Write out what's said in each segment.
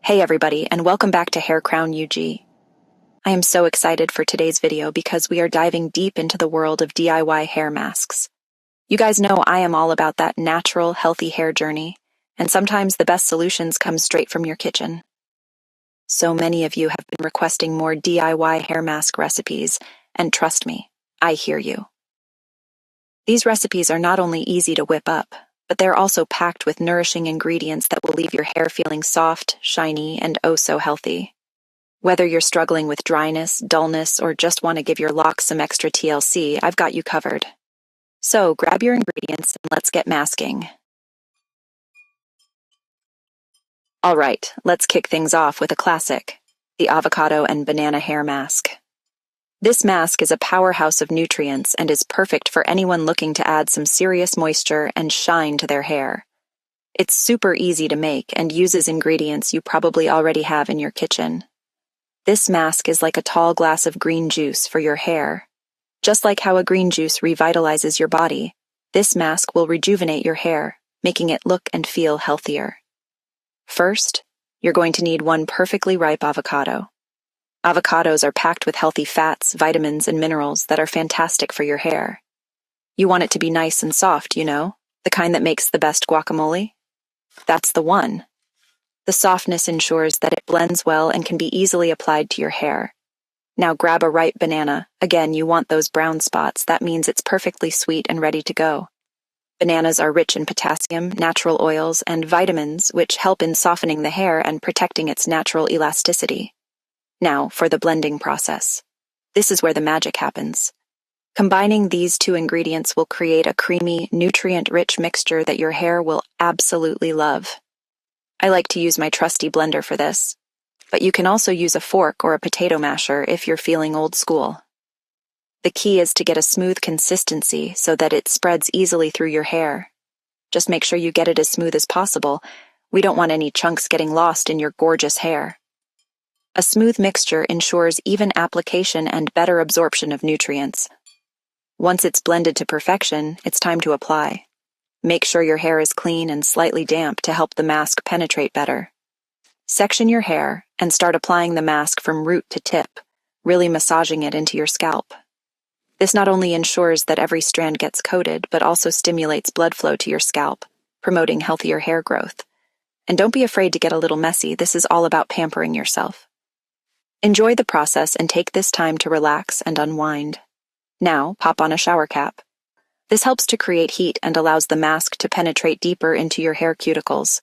Hey everybody, and welcome back to Hair Crown UG. I am so excited for today's video because we are diving deep into the world of DIY hair masks. You guys know I am all about that natural, healthy hair journey, and sometimes the best solutions come straight from your kitchen. So many of you have been requesting more DIY hair mask recipes, and trust me, I hear you. These recipes are not only easy to whip up, but they're also packed with nourishing ingredients that will leave your hair feeling soft, shiny, and oh so healthy. Whether you're struggling with dryness, dullness, or just want to give your locks some extra TLC, I've got you covered. So grab your ingredients and let's get masking. Alright, let's kick things off with a classic, the avocado and banana hair mask. This mask is a powerhouse of nutrients and is perfect for anyone looking to add some serious moisture and shine to their hair. It's super easy to make and uses ingredients you probably already have in your kitchen. This mask is like a tall glass of green juice for your hair. Just like how a green juice revitalizes your body, this mask will rejuvenate your hair, making it look and feel healthier. First, you're going to need one perfectly ripe avocado. Avocados are packed with healthy fats, vitamins, and minerals that are fantastic for your hair. You want it to be nice and soft, you know, the kind that makes the best guacamole? That's the one. The softness ensures that it blends well and can be easily applied to your hair. Now grab a ripe banana. Again, you want those brown spots. That means it's perfectly sweet and ready to go. Bananas are rich in potassium, natural oils, and vitamins, which help in softening the hair and protecting its natural elasticity. Now, for the blending process. This is where the magic happens. Combining these two ingredients will create a creamy, nutrient-rich mixture that your hair will absolutely love. I like to use my trusty blender for this, but you can also use a fork or a potato masher if you're feeling old school. The key is to get a smooth consistency so that it spreads easily through your hair. Just make sure you get it as smooth as possible. We don't want any chunks getting lost in your gorgeous hair. A smooth mixture ensures even application and better absorption of nutrients. Once it's blended to perfection, it's time to apply. Make sure your hair is clean and slightly damp to help the mask penetrate better. Section your hair and start applying the mask from root to tip, really massaging it into your scalp. This not only ensures that every strand gets coated, but also stimulates blood flow to your scalp, promoting healthier hair growth. And don't be afraid to get a little messy. This is all about pampering yourself. Enjoy the process and take this time to relax and unwind. Now, pop on a shower cap. This helps to create heat and allows the mask to penetrate deeper into your hair cuticles.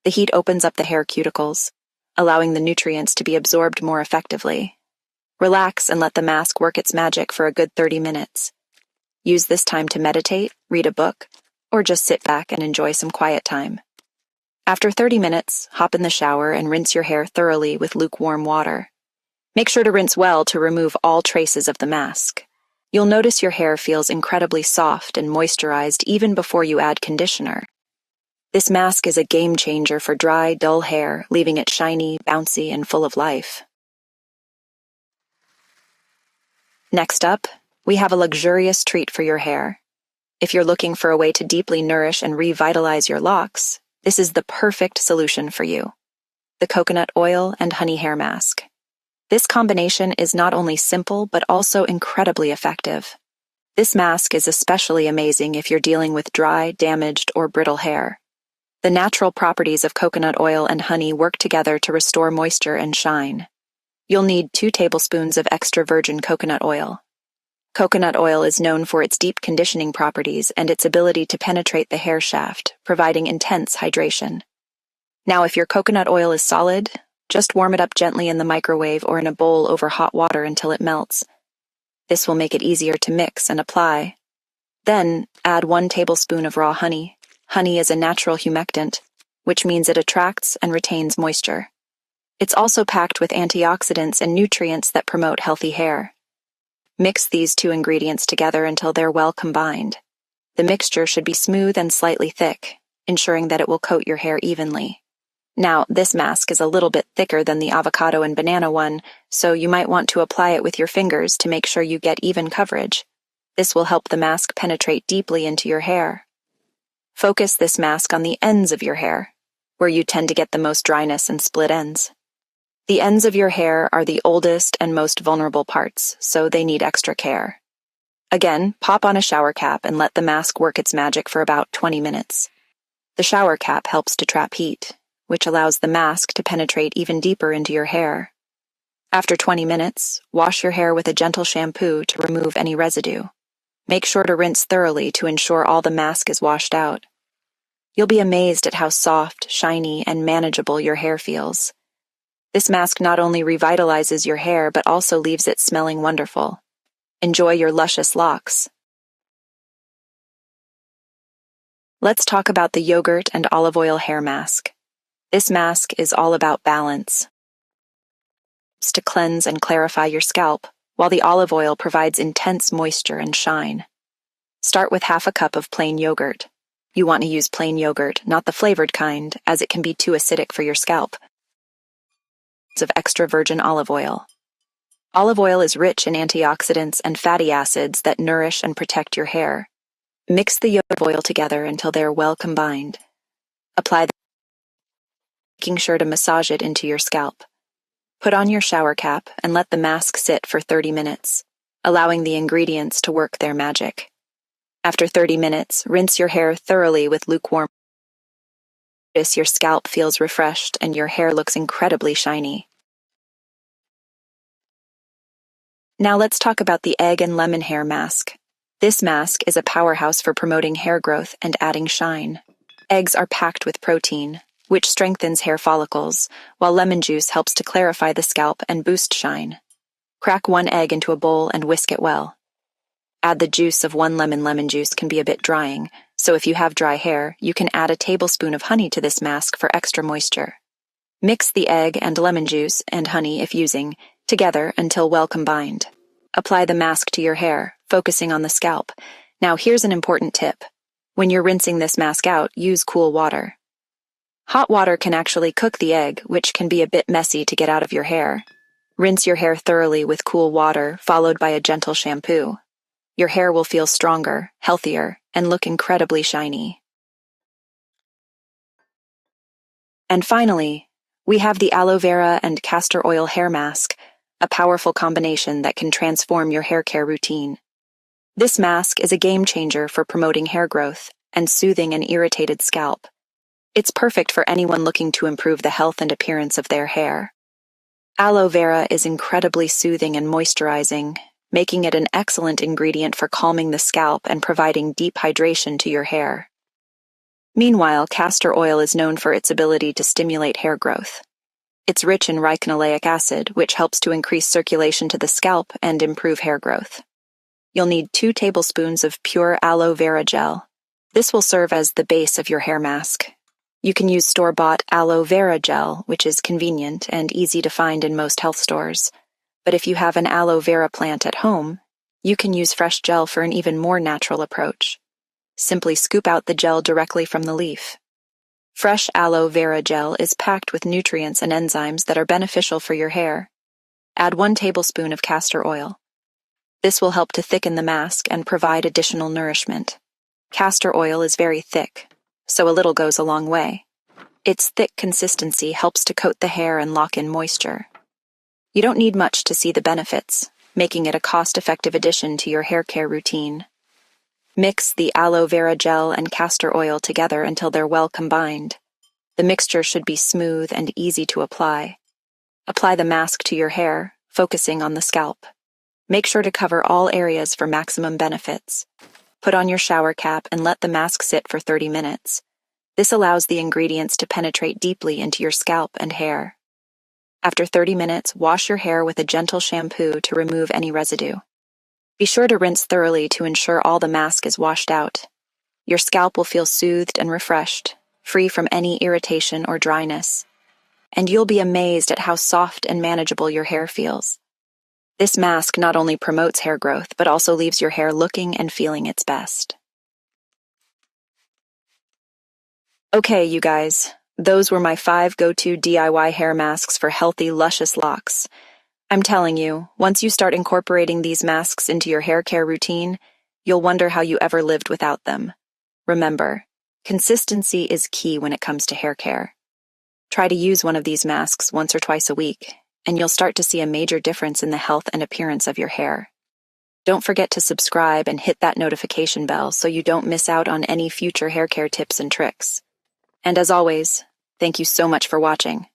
The heat opens up the hair cuticles, allowing the nutrients to be absorbed more effectively. Relax and let the mask work its magic for a good 30 minutes. Use this time to meditate, read a book, or just sit back and enjoy some quiet time. After 30 minutes, hop in the shower and rinse your hair thoroughly with lukewarm water. Make sure to rinse well to remove all traces of the mask. You'll notice your hair feels incredibly soft and moisturized even before you add conditioner. This mask is a game changer for dry, dull hair, leaving it shiny, bouncy, and full of life. Next up, we have a luxurious treat for your hair. If you're looking for a way to deeply nourish and revitalize your locks, this is the perfect solution for you. The coconut oil and honey hair mask. This combination is not only simple, but also incredibly effective. This mask is especially amazing if you're dealing with dry, damaged, or brittle hair. The natural properties of coconut oil and honey work together to restore moisture and shine. You'll need 2 tablespoons of extra virgin coconut oil. Coconut oil is known for its deep conditioning properties and its ability to penetrate the hair shaft, providing intense hydration. Now, if your coconut oil is solid, just warm it up gently in the microwave or in a bowl over hot water until it melts. This will make it easier to mix and apply. Then, add 1 tablespoon of raw honey. Honey is a natural humectant, which means it attracts and retains moisture. It's also packed with antioxidants and nutrients that promote healthy hair. Mix these 2 ingredients together until they're well combined. The mixture should be smooth and slightly thick, ensuring that it will coat your hair evenly. Now, this mask is a little bit thicker than the avocado and banana one, so you might want to apply it with your fingers to make sure you get even coverage. This will help the mask penetrate deeply into your hair. Focus this mask on the ends of your hair, where you tend to get the most dryness and split ends. The ends of your hair are the oldest and most vulnerable parts, so they need extra care. Again, pop on a shower cap and let the mask work its magic for about 20 minutes. The shower cap helps to trap heat, which allows the mask to penetrate even deeper into your hair. After 20 minutes, wash your hair with a gentle shampoo to remove any residue. Make sure to rinse thoroughly to ensure all the mask is washed out. You'll be amazed at how soft, shiny, and manageable your hair feels. This mask not only revitalizes your hair but also leaves it smelling wonderful. Enjoy your luscious locks. Let's talk about the yogurt and olive oil hair mask. This mask is all about balance. It's to cleanse and clarify your scalp, while the olive oil provides intense moisture and shine. Start with half a cup of plain yogurt. You want to use plain yogurt, not the flavored kind, as it can be too acidic for your scalp. Of extra virgin olive oil. Olive oil is rich in antioxidants and fatty acids that nourish and protect your hair. Mix the yogurt oil together until they are well combined. Apply the making sure to massage it into your scalp. Put on your shower cap and let the mask sit for 30 minutes, allowing the ingredients to work their magic. After 30 minutes, rinse your hair thoroughly with lukewarm water. Notice your scalp feels refreshed and your hair looks incredibly shiny. Now let's talk about the egg and lemon hair mask. This mask is a powerhouse for promoting hair growth and adding shine. Eggs are packed with protein, which strengthens hair follicles, while lemon juice helps to clarify the scalp and boost shine. Crack one egg into a bowl and whisk it well. Add the juice of one lemon. Lemon juice can be a bit drying, so if you have dry hair, you can add a tablespoon of honey to this mask for extra moisture. Mix the egg and lemon juice, and honey if using, together until well combined. Apply the mask to your hair, focusing on the scalp. Now here's an important tip. When you're rinsing this mask out, use cool water. Hot water can actually cook the egg, which can be a bit messy to get out of your hair. Rinse your hair thoroughly with cool water, followed by a gentle shampoo. Your hair will feel stronger, healthier, and look incredibly shiny. And finally, we have the aloe vera and castor oil hair mask, a powerful combination that can transform your hair care routine. This mask is a game changer for promoting hair growth and soothing an irritated scalp. It's perfect for anyone looking to improve the health and appearance of their hair. Aloe vera is incredibly soothing and moisturizing, making it an excellent ingredient for calming the scalp and providing deep hydration to your hair. Meanwhile, castor oil is known for its ability to stimulate hair growth. It's rich in ricinoleic acid, which helps to increase circulation to the scalp and improve hair growth. You'll need 2 tablespoons of pure aloe vera gel. This will serve as the base of your hair mask. You can use store-bought aloe vera gel, which is convenient and easy to find in most health stores. But if you have an aloe vera plant at home, you can use fresh gel for an even more natural approach. Simply scoop out the gel directly from the leaf. Fresh aloe vera gel is packed with nutrients and enzymes that are beneficial for your hair. Add 1 tablespoon of castor oil. This will help to thicken the mask and provide additional nourishment. Castor oil is very thick, so a little goes a long way. Its thick consistency helps to coat the hair and lock in moisture. You don't need much to see the benefits, making it a cost-effective addition to your hair care routine. Mix the aloe vera gel and castor oil together until they're well combined. The mixture should be smooth and easy to apply. Apply the mask to your hair, focusing on the scalp. Make sure to cover all areas for maximum benefits. Put on your shower cap and let the mask sit for 30 minutes. This allows the ingredients to penetrate deeply into your scalp and hair. After 30 minutes, wash your hair with a gentle shampoo to remove any residue. Be sure to rinse thoroughly to ensure all the mask is washed out. Your scalp will feel soothed and refreshed, free from any irritation or dryness. And you'll be amazed at how soft and manageable your hair feels. This mask not only promotes hair growth, but also leaves your hair looking and feeling its best. Okay, you guys, those were my 5 go-to DIY hair masks for healthy, luscious locks. I'm telling you, once you start incorporating these masks into your hair care routine, you'll wonder how you ever lived without them. Remember, consistency is key when it comes to hair care. Try to use one of these masks once or twice a week, and you'll start to see a major difference in the health and appearance of your hair. Don't forget to subscribe and hit that notification bell so you don't miss out on any future hair care tips and tricks. And as always, thank you so much for watching.